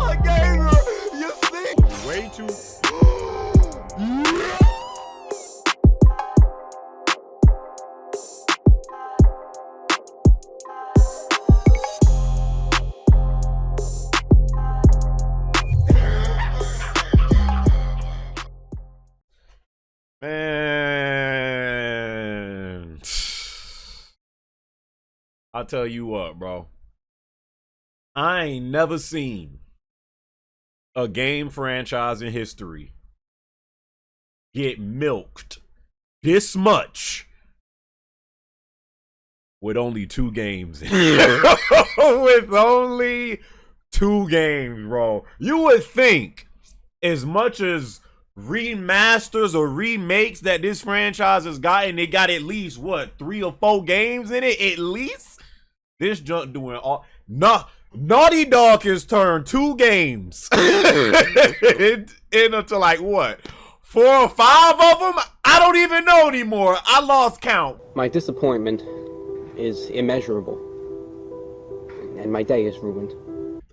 A gamer, you see? Way too. Man, I'll tell you what, bro. I ain't never seen a game franchise in history get milked this much with only 2 games. With only 2 games, bro. You would think as much as remasters or remakes that this franchise has gotten, they got at least what, 3 or 4 games in it at least. This junk doing all Naughty Dog has turned 2 games into like what, 4 or 5 of them. I don't even know anymore. I lost count. My disappointment is immeasurable, and my day is ruined.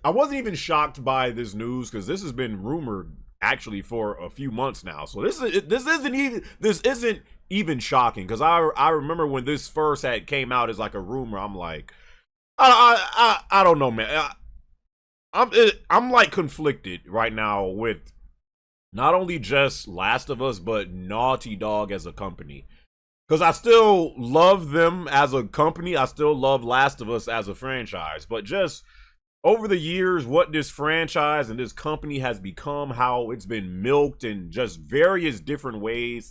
I wasn't even shocked by this news because this has been rumored actually for a few months now. So this isn't even shocking because I remember when this first had came out as like a rumor. I'm like, I don't know, man. I'm like conflicted right now with not only just Last of Us but Naughty Dog as a company. Because I still love them as a company. I still love Last of Us as a franchise. But just over the years, what this franchise and this company has become, how it's been milked in just various different ways.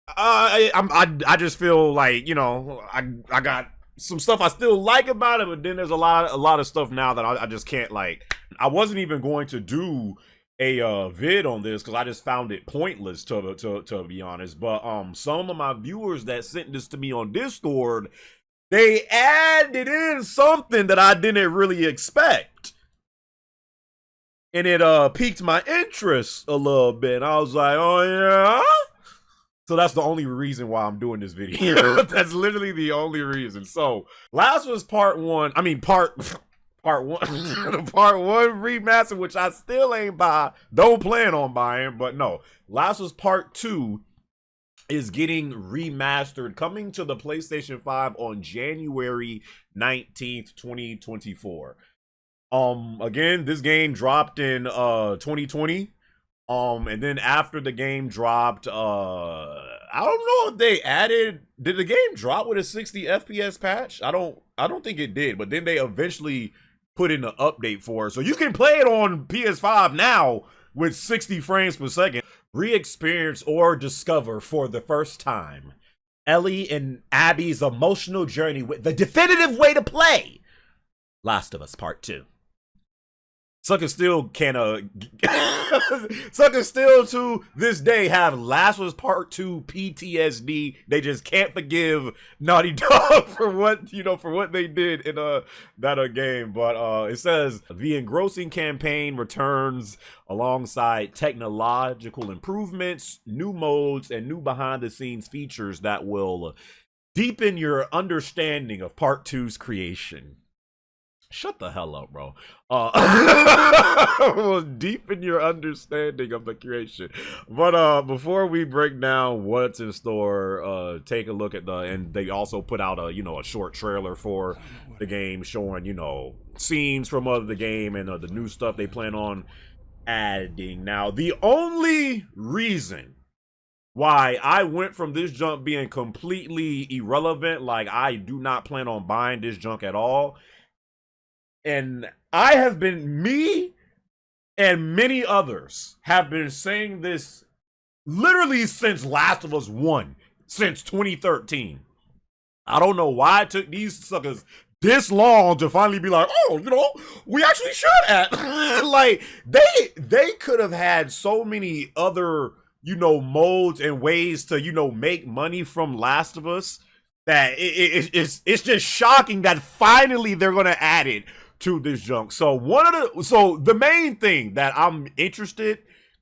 I just feel like, you know, I got some stuff I still like about it, but then there's a lot of stuff now that I just can't like. I wasn't even going to do a vid on this because I just found it pointless to be honest. But some of my viewers that sent this to me on Discord, they added in something that I didn't really expect, and it piqued my interest a little bit. I was like, oh yeah. So that's the only reason why I'm doing this video. That's literally the only reason. So Last was part 1. I mean part 1. Part 1 remaster, which I still ain't don't plan on buying, but no. Last was part 2 is getting remastered, coming to the PlayStation 5 on January 19th, 2024. Again, this game dropped in 2020. And then after the game dropped, I don't know if they did the game drop with a 60 FPS patch? I don't think it did, but then they eventually put in an update for it. So you can play it on PS5 now with 60 frames per second. Re-experience or discover for the first time Ellie and Abby's emotional journey with the definitive way to play Last of Us Part 2. Suckers still Suckers still to this day have Last of Us Part 2 PTSD. They just can't forgive Naughty Dog for what they did in that game. But it says the engrossing campaign returns alongside technological improvements, new modes, and new behind-the-scenes features that will deepen your understanding of Part 2's creation. Shut the hell up, bro. Will deepen your understanding of the creation. But before we break down what's in store, take a look at and they also put out a short trailer for the game showing, scenes from the game and the new stuff they plan on adding. Now, the only reason why I went from this junk being completely irrelevant, like I do not plan on buying this junk at all, and me and many others have been saying this literally since Last of Us 1, since 2013. I don't know why it took these suckers this long to finally be like, oh, we actually should have. Like, they could have had so many other, modes and ways to, make money from Last of Us that it's just shocking that finally they're going to add it to this junk. So the main thing that I'm interested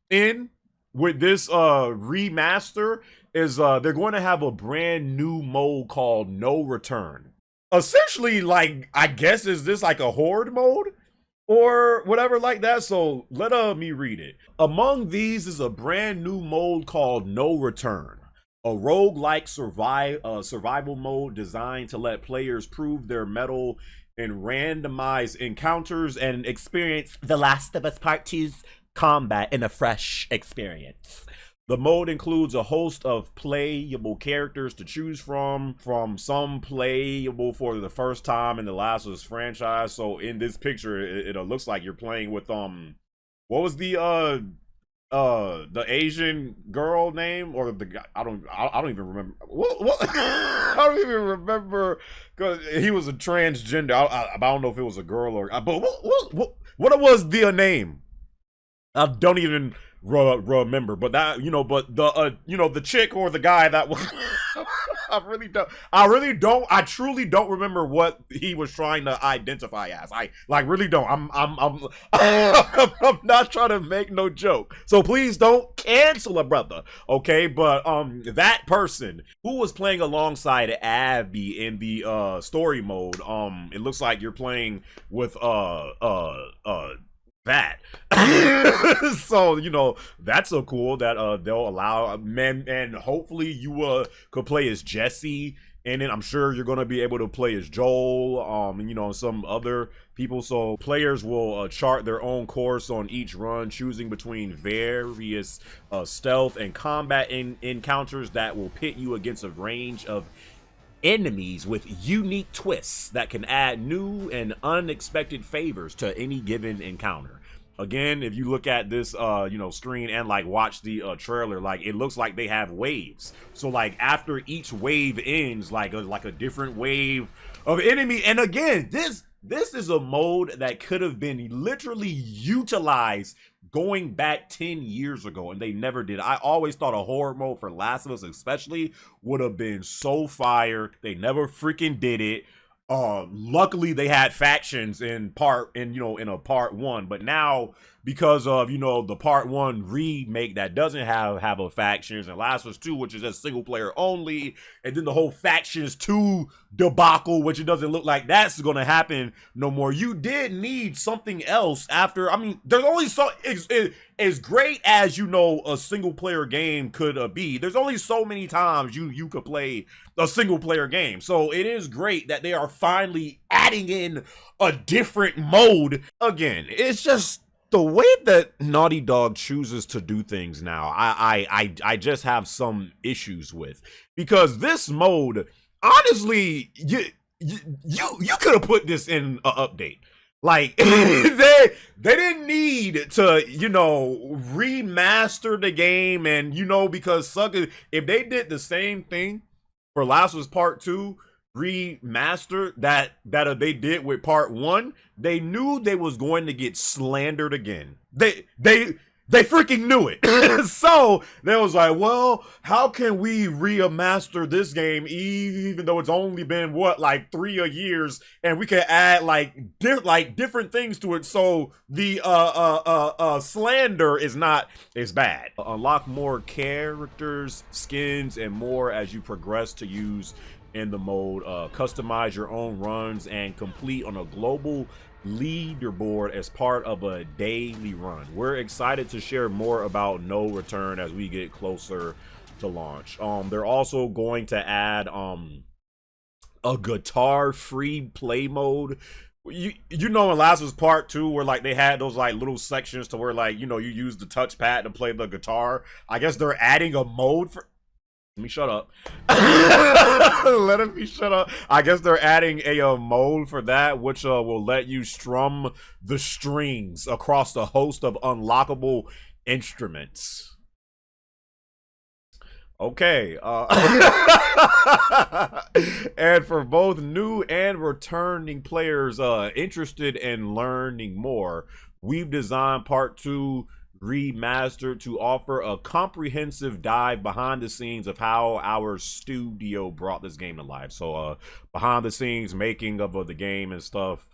in with this remaster is they're going to have a brand new mode called No Return. Essentially, like, I guess, is this like a horde mode? or whatever like that. So let me read it. Among these is a brand new mode called No Return, a roguelike survival mode designed to let players prove their mettle in randomized encounters and experience The Last of Us Part 2's combat in a fresh experience. The mode includes a host of playable characters to choose from some playable for the first time in the Last of Us franchise. So in this picture, it looks like you're playing with what was the Asian girl name, or the guy? I don't even remember. What? I don't even remember, because he was a transgender. I don't know if it was a girl or, but what was the name? I don't even remember, but that, but the the chick or the guy that was I truly don't remember what he was trying to identify as. I really don't. I'm not trying to make no joke, so please don't cancel a brother, okay? But that person who was playing alongside Abby in the story mode, it looks like you're playing with that. So that's so cool that they'll allow men, and hopefully you could play as Jesse, and then I'm sure you're gonna be able to play as Joel, and some other people. So players will chart their own course on each run, choosing between various stealth and combat encounters that will pit you against a range of enemies with unique twists that can add new and unexpected favors to any given encounter. Again, if you look at this screen and watch the trailer, it looks like they have waves. So after each wave ends, like a different wave of enemy. And again, this is a mode that could have been literally utilized going back 10 years ago, and they never did. I always thought a horde mode for Last of Us especially would have been so fire. They never freaking did it. Luckily they had factions in a part 1, but now because of the part 1 remake that doesn't have a factions, and Last of Us 2, which is just single player only, and then the whole factions 2 debacle, which it doesn't look like that's gonna happen no more. You did need something else after. I mean, there's only so as great as a single player game could be. There's only so many times you could play a single player game. So it is great that they are finally adding in a different mode. Again, it's just the way that Naughty Dog chooses to do things now. I just have some issues with, because this mode, honestly, you could have put this in an update. They didn't need to remaster the game, and because suckers, if they did the same thing for Last of Us Part 2 remastered that they did with Part 1, they knew they was going to get slandered again. They freaking knew it. So they was like, well, how can we remaster this game even though it's only been 3 years, and we can add different things to it, so the slander is not as bad. Unlock more characters, skins, and more as you progress to use in the mode. Customize your own runs and complete on a global leaderboard as part of a daily run. We're excited to share more about No Return as we get closer to launch. They're also going to add a guitar free play mode. In Last of Us Part 2, where they had those little sections to where you use the touchpad to play the guitar. I guess they're adding a mode for. Let me shut up. Let me shut up. I guess they're adding a mode for that, which will let you strum the strings across a host of unlockable instruments. Okay. And for both new and returning players interested in learning more, we've designed Part 2 Remastered to offer a comprehensive dive behind the scenes of how our studio brought this game to life. So behind the scenes making of the game and stuff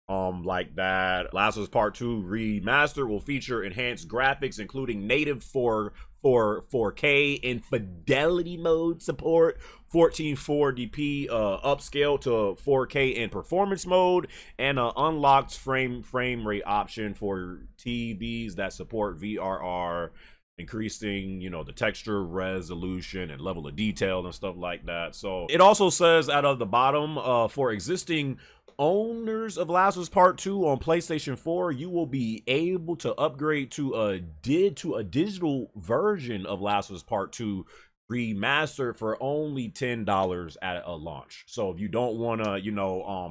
like that. Last of Us Part 2 Remastered will feature enhanced graphics, including native 4K for 4K in fidelity mode support, 1440p upscale to 4K in performance mode, and an unlocked frame rate option for TVs that support VRR, increasing, you know, the texture resolution and level of detail and stuff like that. So it also says out of the bottom, for existing owners of Last of Us Part 2 on PlayStation 4, you will be able to upgrade to a digital version of Last of Us Part 2 remastered for only $10 at a launch. So if you don't want to, you know,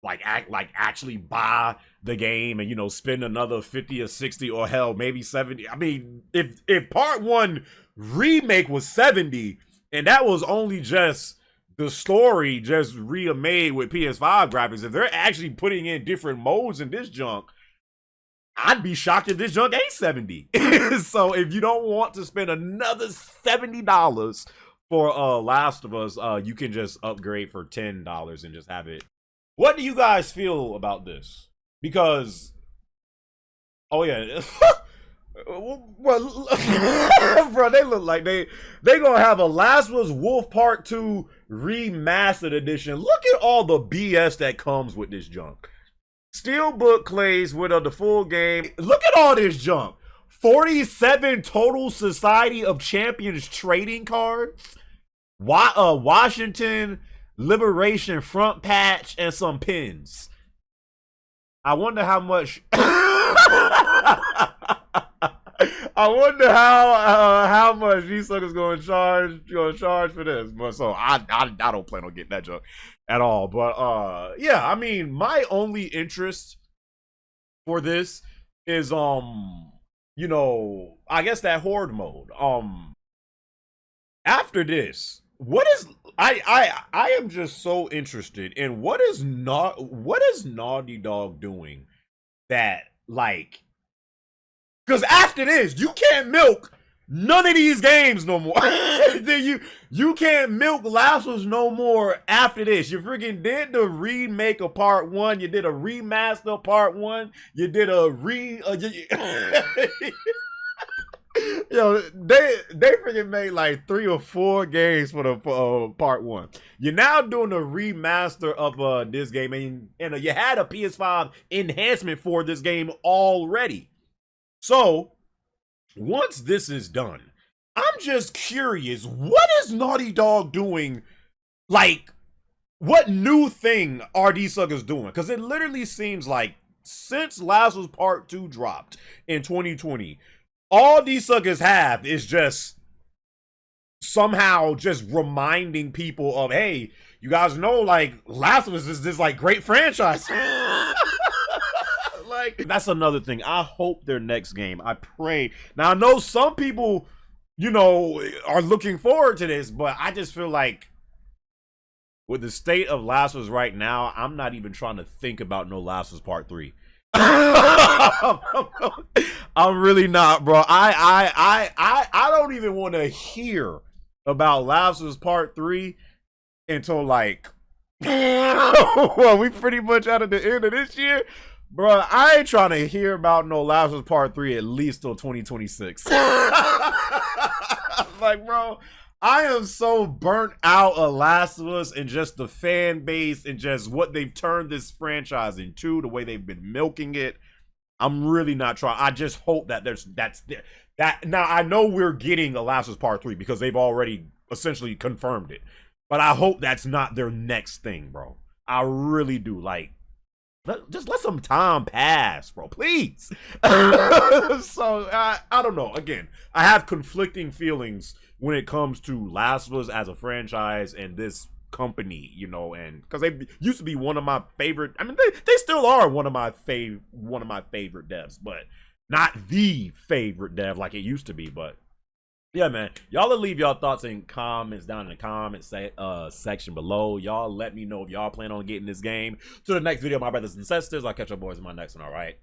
actually buy the game and, you know, spend another 50 or 60 or hell maybe 70. I mean, if Part 1 remake was 70 and that was only just the story just remade with PS5 graphics, if they're actually putting in different modes in this junk, I'd be shocked if this junk ain't 70. So if you don't want to spend another $70 for Last of Us, you can just upgrade for $10 and just have it. What do you guys feel about this? Because, oh yeah, well, bro, they look like they gonna have a Last of Us Wolf Part 2 remastered edition. Look at all the BS that comes with this junk. Steelbook clays with the full game. Look at all this junk. 47 total Society of Champions trading cards. Washington Liberation front patch and some pins. I wonder how much. I wonder how much these suckers gonna charge for this. But so I don't plan on getting that junk at all. But yeah, I mean, my only interest for this is you know, I guess that horde mode. After this, what is I am just so interested in what is Naughty Dog doing that, like, because after this, you can't milk none of these games no more. you can't milk Last of Us no more after this. You freaking did the remake of Part 1. You did a remaster of Part 1. You did a yo, they freaking made like 3 or 4 games for the Part 1. You're now doing a remaster of this game, and you had a PS5 enhancement for this game already. So, once this is done, I'm just curious, what is Naughty Dog doing? Like, what new thing are these suckers doing? Because it literally seems like since Last of Us Part 2 dropped in 2020, all these suckers have is just somehow just reminding people of, hey, you guys know, like, Last of Us is this, like, great franchise. Like, that's another thing. I hope their next game, I pray. Now, I know some people, you know, are looking forward to this, but I just feel like with the state of Last of Us right now, I'm not even trying to think about no Last of Us Part 3. I'm really not, bro. I don't even want to hear about Last of Us Part 3 until, like, well, we pretty much out of the end of this year. Bro, I ain't trying to hear about no Last of Us Part 3 at least till 2026. Like, bro, I am so burnt out of Last of Us and just the fan base and just what they've turned this franchise into, the way they've been milking it. I'm really not trying. I just hope that that now I know we're getting a Last of Us Part 3 because they've already essentially confirmed it. But I hope that's not their next thing, bro. I really do. Like, just let some time pass, bro, please. So I don't know. Again, I have conflicting feelings when it comes to Last of Us as a franchise and this company, you know, and because they used to be one of my favorite. I mean, they still are one of my favorite devs, but not the favorite dev like it used to be. But yeah, man, y'all leave y'all thoughts and comments down in the comment section below. Y'all let me know if y'all plan on getting this game. To the next video, my brothers and sisters. I'll catch you boys in my next one. All right.